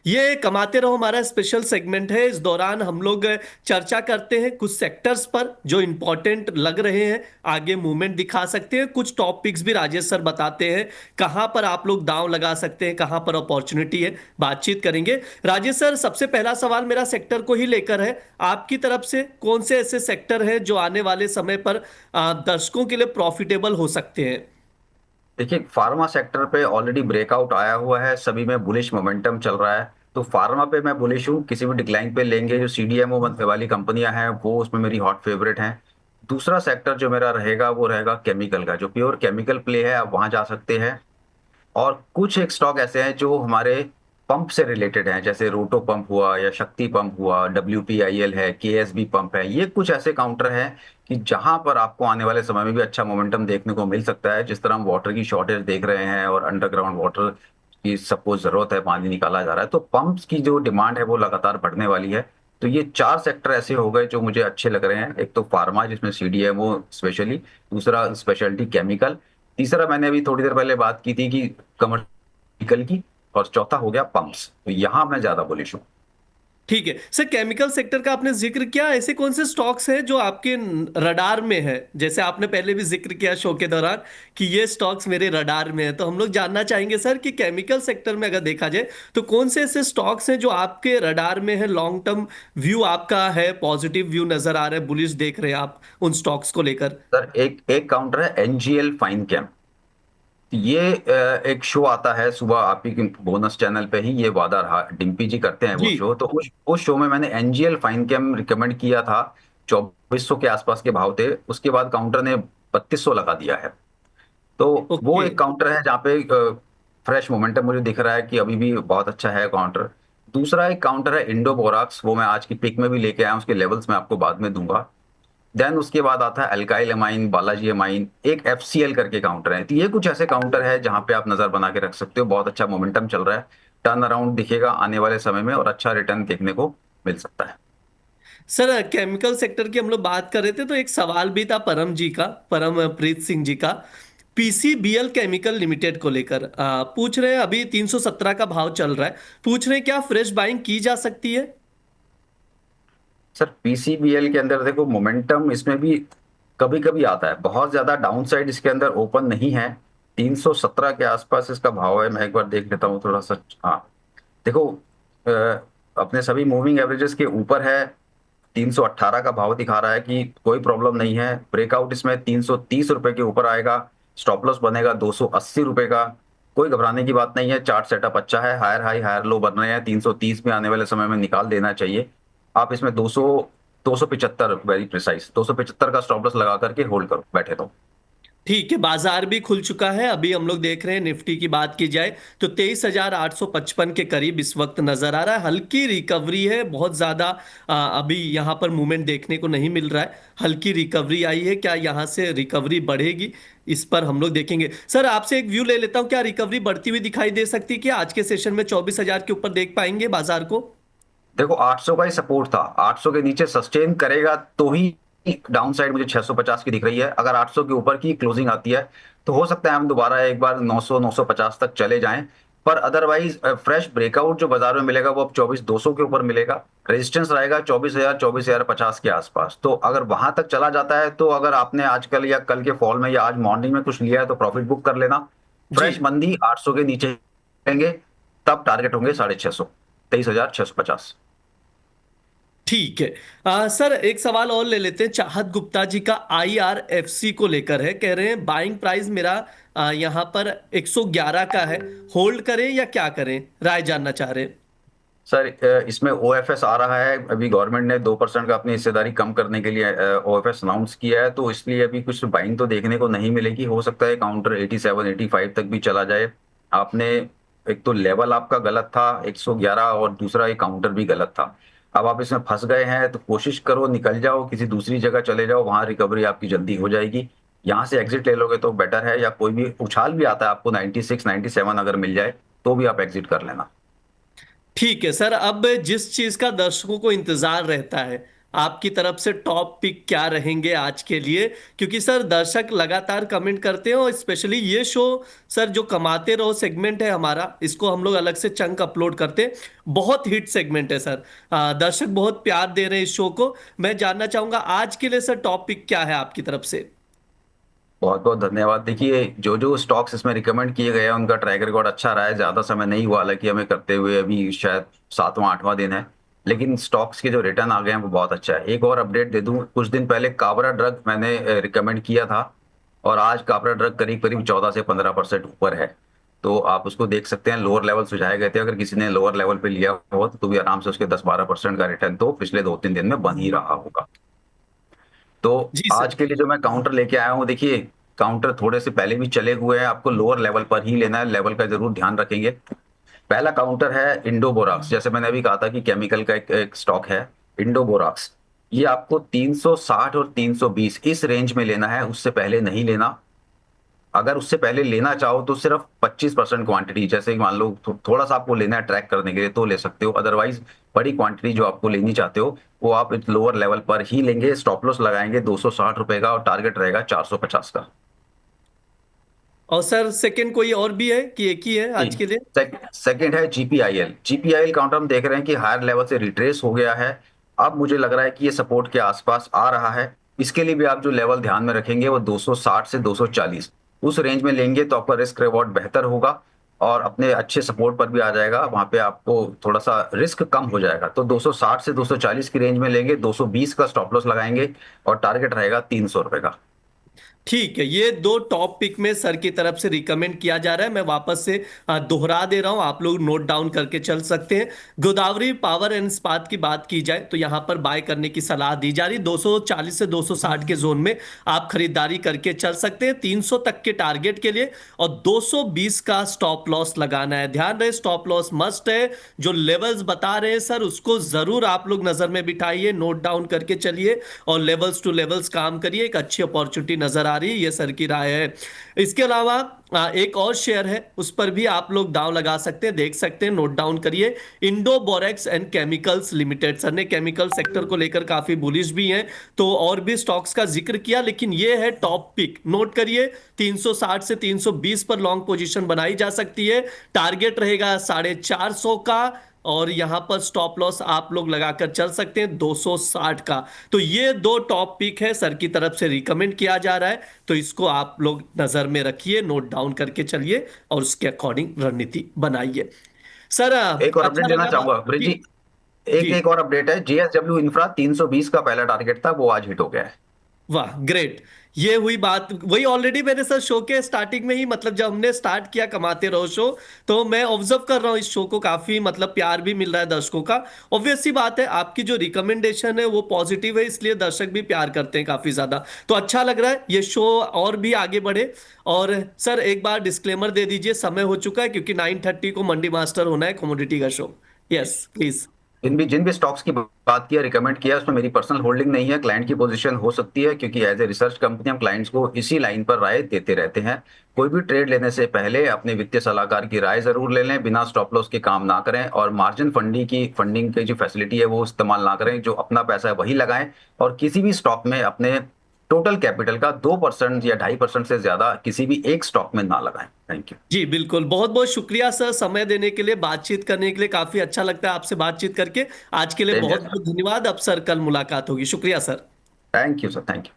ये कमाते रहो हमारा स्पेशल सेगमेंट है। इस दौरान हम लोग चर्चा करते हैं कुछ सेक्टर्स पर जो इंपॉर्टेंट लग रहे हैं, आगे मूवमेंट दिखा सकते हैं। कुछ टॉपिक्स भी राजेश सर बताते हैं कहां पर आप लोग दांव लगा सकते हैं, कहां पर अपॉर्चुनिटी है। बातचीत करेंगे। राजेश सर, सबसे पहला सवाल मेरा सेक्टर को ही लेकर है। आपकी तरफ से कौन से ऐसे सेक्टर हैं जो आने वाले समय पर दर्शकों के लिए प्रॉफिटेबल हो सकते हैं? देखिए, फार्मा सेक्टर पे ऑलरेडी ब्रेकआउट आया हुआ है, सभी में बुलिश मोमेंटम चल रहा है। तो फार्मा पे मैं बुलिश हूँ, किसी भी डिक्लाइन पे लेंगे। जो सीडीएमओ वाली कंपनियां हैं वो उसमें मेरी हॉट फेवरेट हैं। दूसरा सेक्टर जो मेरा रहेगा वो रहेगा केमिकल का, जो प्योर केमिकल प्ले है, आप वहां जा सकते हैं। और कुछ एक स्टॉक ऐसे हैं जो हमारे पंप से रिलेटेड हैं, जैसे रोटो पंप हुआ या शक्ति पंप हुआ, WPIL है, KSB पंप है। ये कुछ ऐसे काउंटर हैं कि जहां पर आपको आने वाले समय में भी अच्छा मोमेंटम देखने को मिल सकता है। जिस तरह हम वाटर की शॉर्टेज देख रहे हैं और अंडरग्राउंड वाटर की सबको जरूरत है, पानी निकाला जा रहा है, तो पंप्स की जो डिमांड है वो लगातार बढ़ने वाली है। तो ये चार सेक्टर ऐसे हो गए जो मुझे अच्छे लग रहे हैं। एक तो फार्मा, जिसमें CDMO स्पेशली, दूसरा स्पेशलिटी केमिकल, तीसरा मैंने अभी थोड़ी देर पहले बात की थी कि कमर्शियल की, और चौथा हो गया पंप्स। तो यहां मैं ज्यादा बुलिश हूँ। ठीक है सर, केमिकल सेक्टर का आपने जिक्र किया। ऐसे कौन से स्टॉक्स हैं जो आपके रडार में है? जैसे आपने पहले भी जिक्र किया शो के दौरान कि ये स्टॉक्स मेरे रडार में है, तो हम लोग जानना चाहेंगे सर कि केमिकल सेक्टर में अगर देखा जाए तो कौन से ऐसे स्टॉक्स हैं जो आपके रडार में है, लॉन्ग टर्म व्यू आपका है, पॉजिटिव व्यू नजर आ रहा है, बुलिश देख रहे हैं आप उन स्टॉक्स को लेकर? सर, एक एक काउंटर है NGL फाइन कैम। ये एक शो आता है सुबह आप ही के बोनस चैनल पे ही, ये वादा रहा, डिम्पी जी करते हैं वो जी। शो। तो उस शो में मैंने NGL फाइन कैम रिकमेंड किया था। 2400 के आसपास के भाव थे, उसके बाद काउंटर ने 3200 लगा दिया है। तो वो ओके। एक काउंटर है जहाँ पे फ्रेश मोमेंटम मुझे दिख रहा है कि अभी भी बहुत अच्छा है काउंटर। दूसरा एक काउंटर है इंडो बोराक्स, वो मैं आज की पिक में भी लेके आया हूँ, उसके लेवल्स मैं आपको बाद में दूंगा। देन उसके बाद आता है अल्काइल एमाइन, बालाजी एमाइन, एक FCL करके काउंटर है। तो ये कुछ ऐसे काउंटर है जहां पे आप नजर बना के रख सकते हो। बहुत अच्छा मोमेंटम चल रहा है, टर्न अराउंड दिखेगा आने वाले समय में और अच्छा रिटर्न देखने को मिल सकता है। सर, केमिकल सेक्टर की हम लोग बात कर रहे थे तो एक सवाल भी था परम जी का, परम प्रीत सिंह जी का, PCBL केमिकल लिमिटेड को लेकर। पूछ रहे हैं, अभी 317 का भाव चल रहा है, पूछ रहे हैं क्या फ्रेश बाइंग की जा सकती है? सर, PCBL के अंदर देखो, मोमेंटम इसमें भी कभी कभी आता है, बहुत ज्यादा डाउन साइड इसके अंदर ओपन नहीं है। 317 के आसपास इसका भाव है, मैं एक बार देख लेता हूँ थोड़ा सा। हाँ, देखो, अ, अपने सभी मूविंग एवरेजेस के ऊपर है। 318 का भाव दिखा रहा है कि कोई प्रॉब्लम नहीं है। ब्रेकआउट इसमें 330 रुपए के ऊपर आएगा, स्टॉप लॉस बनेगा 280 रुपए का। कोई घबराने की बात नहीं है, चार्ट सेटअप अच्छा है, हायर हाई हायर लो बन रहे हैं। 330 में आने वाले समय में निकाल देना चाहिए। आप इसमें 275, वेरी प्रिसाइज 275 का स्टॉप लॉस लगा करके होल्ड करो, बैठे रहो। ठीक है, बाजार भी खुल चुका है। अभी हम लोग देख रहे हैं, निफ्टी की बात की जाए तो 23,855 के करीब इस वक्त नजर आ रहा है। हल्की रिकवरी है, बहुत ज्यादा अभी यहाँ पर मूवमेंट देखने को नहीं मिल रहा है। हल्की रिकवरी आई है, क्या यहाँ से रिकवरी बढ़ेगी? इस पर हम लोग देखेंगे। सर, आपसे एक व्यू ले लेता हूँ, क्या रिकवरी बढ़ती हुई दिखाई दे सकती है? क्या आज के सेशन में 24,000 के ऊपर देख पाएंगे बाजार को? देखो, 800 का ही सपोर्ट था, 800 के नीचे सस्टेन करेगा तो ही डाउन साइड मुझे 650 की दिख रही है। अगर 800 के ऊपर की क्लोजिंग आती है तो हो सकता है हम दोबारा एक बार 900 950 तक चले जाएं। पर अदरवाइज फ्रेश ब्रेकआउट जो बाजार में मिलेगा वो अब 24,200 के ऊपर मिलेगा। रेजिस्टेंस रहेगा 24,000 24,050 के आसपास। तो अगर वहां तक चला जाता है तो अगर आपने आजकल या कल के फॉल में या आज मॉर्निंग में कुछ लिया है तो प्रॉफिट बुक कर लेना। जी। फ्रेश मंदी 800 के नीचे लेंगे, तब टारगेट होंगे 650, 23,650। ठीक है। सर, एक सवाल और ले लेते हैं। चाहत गुप्ता जी का IRFC को लेकर है, कह रहे हैं बाइंग प्राइस मेरा यहाँ पर 111 का है, होल्ड करें या क्या करें? राय जानना चाह रहे हैं। सर, इसमें OFS आ रहा है। अभी गवर्नमेंट ने 2% का अपनी हिस्सेदारी कम करने के लिए OFS अनाउंस किया है, तो इसलिए अभी कुछ बाइंग तो देखने को नहीं मिलेगी। हो सकता है काउंटर 87 85 तक भी चला जाए। आपने, एक तो लेवल आपका गलत था 111, और दूसरा ये काउंटर भी गलत था। अब आप इसमें फंस गए हैं तो कोशिश करो निकल जाओ, किसी दूसरी जगह चले जाओ, वहां रिकवरी आपकी जल्दी हो जाएगी। यहाँ से एग्जिट ले लोगे तो बेटर है, या कोई भी उछाल भी आता है आपको 96 97 अगर मिल जाए तो भी आप एग्जिट कर लेना। ठीक है सर, अब जिस चीज का दर्शकों को इंतजार रहता है, आपकी तरफ से टॉप पिक क्या रहेंगे आज के लिए, क्योंकि सर दर्शक लगातार कमेंट करते हैं, और स्पेशली ये शो सर जो कमाते रहो सेगमेंट है हमारा, इसको हम लोग अलग से चंक अपलोड करते हैं। बहुत हिट सेगमेंट है सर। दर्शक बहुत प्यार दे रहे हैं इस शो को। मैं जानना चाहूंगा आज के लिए सर टॉप पिक क्या है आपकी तरफ से। बहुत बहुत धन्यवाद। देखिए, जो जो स्टॉक्स इसमें रिकमेंड किए गए हैं उनका ट्रैक रिकॉर्ड अच्छा रहा है। ज्यादा समय नहीं हुआ हालांकि हमें करते हुए, अभी शायद 7वां 8वां दिन है, लेकिन स्टॉक्स के जो रिटर्न आ गए हैं वो बहुत अच्छा है। एक और अपडेट दे दूं, कुछ दिन पहले काबरा ड्रग मैंने रिकमेंड किया था, और आज काबरा ड्रग करीब करीब 14 से 15% ऊपर है। तो आप उसको देख सकते हैं। लोअर लेवल सुझाए गए थे, अगर किसी ने लोअर लेवल पे लिया हो तो भी आराम से उसके 10-12% का रिटर्न तो पिछले 2-3 दिन में बन ही रहा होगा। तो जी सर। आज के लिए जो मैं काउंटर लेके आया हूँ, देखिए काउंटर थोड़े से पहले भी चले हुए हैं, आपको लोअर लेवल पर ही लेना है, लेवल का जरूर ध्यान रखेंगे। पहला काउंटर है इंडोबोराक्स। जैसे मैंने अभी कहा था कि केमिकल का एक स्टॉक है इंडोबोराक्स। ये आपको 360 और 320 इस रेंज में लेना है, उससे पहले नहीं लेना। अगर उससे पहले लेना चाहो तो सिर्फ 25% क्वांटिटी, जैसे कि मान लो थोड़ा सा आपको लेना है ट्रैक करने के लिए तो ले सकते हो। अदरवाइज बड़ी क्वांटिटी जो आपको लेनी चाहते हो वो आप लोअर लेवल पर ही लेंगे। स्टॉप लॉस लगाएंगे 260 रुपए का, और टारगेट रहेगा 450 का। और सर सेकंड कोई और भी है कि एक ही है आज के लिए। सेकंड है जीपीआईएल। जीपीआईएल काउंटर हम देख रहे हैं कि हायर लेवल से रिट्रेस हो गया है। अब मुझे लग रहा है कि ये सपोर्ट के आसपास आ रहा है। इसके लिए भी आप जो लेवल ध्यान में रखेंगे वो 260 से 240 उस रेंज में लेंगे तो आपका रिस्क रिवॉर्ड बेहतर होगा, और अपने अच्छे सपोर्ट पर भी आ जाएगा। वहां पे आपको थोड़ा सा रिस्क कम हो जाएगा। तो 260 से 240 की रेंज में लेंगे, 220 का स्टॉप लॉस लगाएंगे, और टारगेट रहेगा 300 रुपए का। ठीक है, ये दो टॉप पिक में सर की तरफ से रिकमेंड किया जा रहा है। मैं वापस से दोहरा दे रहा हूं, आप लोग नोट डाउन करके चल सकते हैं। गोदावरी पावर एंड इस्पात की बात की जाए तो यहां पर बाय करने की सलाह दी जा रही। 240 से 260 के जोन में आप खरीदारी करके चल सकते हैं 300 तक के टारगेट के लिए, और 220 का स्टॉप लॉस लगाना है। ध्यान रहे स्टॉप लॉस मस्ट है। जो लेवल्स बता रहे हैं सर उसको जरूर आप लोग नजर में बिठाइए, नोट डाउन करके चलिए, और लेवल्स टू लेवल्स काम करिए। एक अच्छी अपॉर्चुनिटी नजर आ रही है, ये सर की राय है। इसके अलावा एक और शेयर है, उस पर भी आप लोग दांव लगा सकते हैं, देख सकते हैं, नोट डाउन करिए। Indo borax and chemicals limited. Sir ने केमिकल सेक्टर को लेकर काफी बुलिश भी हैं, तो और भी स्टॉक्स का जिक्र किया, लेकिन ये है टॉप पिक, नोट करिए। 360 से 320 पर लॉन्ग पोजीशन बनाई जा सकती है। टारगेट रहेगा 450 का, और यहां पर स्टॉप लॉस आप लोग लगाकर चल सकते हैं 260 का। तो ये दो टॉप पिक है, सर की तरफ से रिकमेंड किया जा रहा है, तो इसको आप लोग नजर में रखिए, नोट डाउन करके चलिए, और उसके अकॉर्डिंग रणनीति बनाइए। सर एक और अच्छा अपडेट देना लगा चाहूंगा ब्रिज जी। जी। एक जी। एक और अपडेट है, जेएसडब्ल्यू इंफ्रा 320 का पहला टारगेट था, वो आज हिट हो गया है। वाह ग्रेट। ये हुई बात, वही ऑलरेडी मैंने सर शो के स्टार्टिंग में ही, मतलब जब हमने स्टार्ट किया कमाते रहो शो, तो मैं ऑब्जर्व कर रहा हूँ इस शो को, काफी मतलब प्यार भी मिल रहा है दर्शकों का। ऑब्वियस सी बात है, आपकी जो रिकमेंडेशन है वो पॉजिटिव है, इसलिए दर्शक भी प्यार करते हैं काफी ज्यादा। तो अच्छा लग रहा है ये शो और भी आगे बढ़े। और सर एक बार डिस्क्लेमर दे दीजिए, समय हो चुका है, क्योंकि 9:30 को मंडी मास्टर होना है कमोडिटी का शो। Yes please. जिन भी स्टॉक्स की बात किया, रिकमेंड किया, उसमें मेरी पर्सनल होल्डिंग नहीं है। क्लाइंट की पोजीशन हो सकती है, क्योंकि एज ए रिसर्च कंपनी हम क्लाइंट्स को इसी लाइन पर राय देते रहते हैं। कोई भी ट्रेड लेने से पहले अपने वित्तीय सलाहकार की राय जरूर ले लें, बिना स्टॉप लॉस के काम ना करें, और मार्जिन फंडिंग की जो फैसिलिटी है वो इस्तेमाल ना करें। जो अपना पैसा है वही लगाएं, और किसी भी स्टॉक में अपने टोटल कैपिटल का 2% या 2.5% से ज्यादा किसी भी एक स्टॉक में ना लगाएं। Thank you. जी बिल्कुल, बहुत बहुत शुक्रिया सर समय देने के लिए, बातचीत करने के लिए। काफी अच्छा लगता है आपसे बातचीत करके। आज के लिए सेम बहुत हियर। बहुत धन्यवाद। अब सर कल मुलाकात होगी। शुक्रिया sir. Thank you sir, thank you.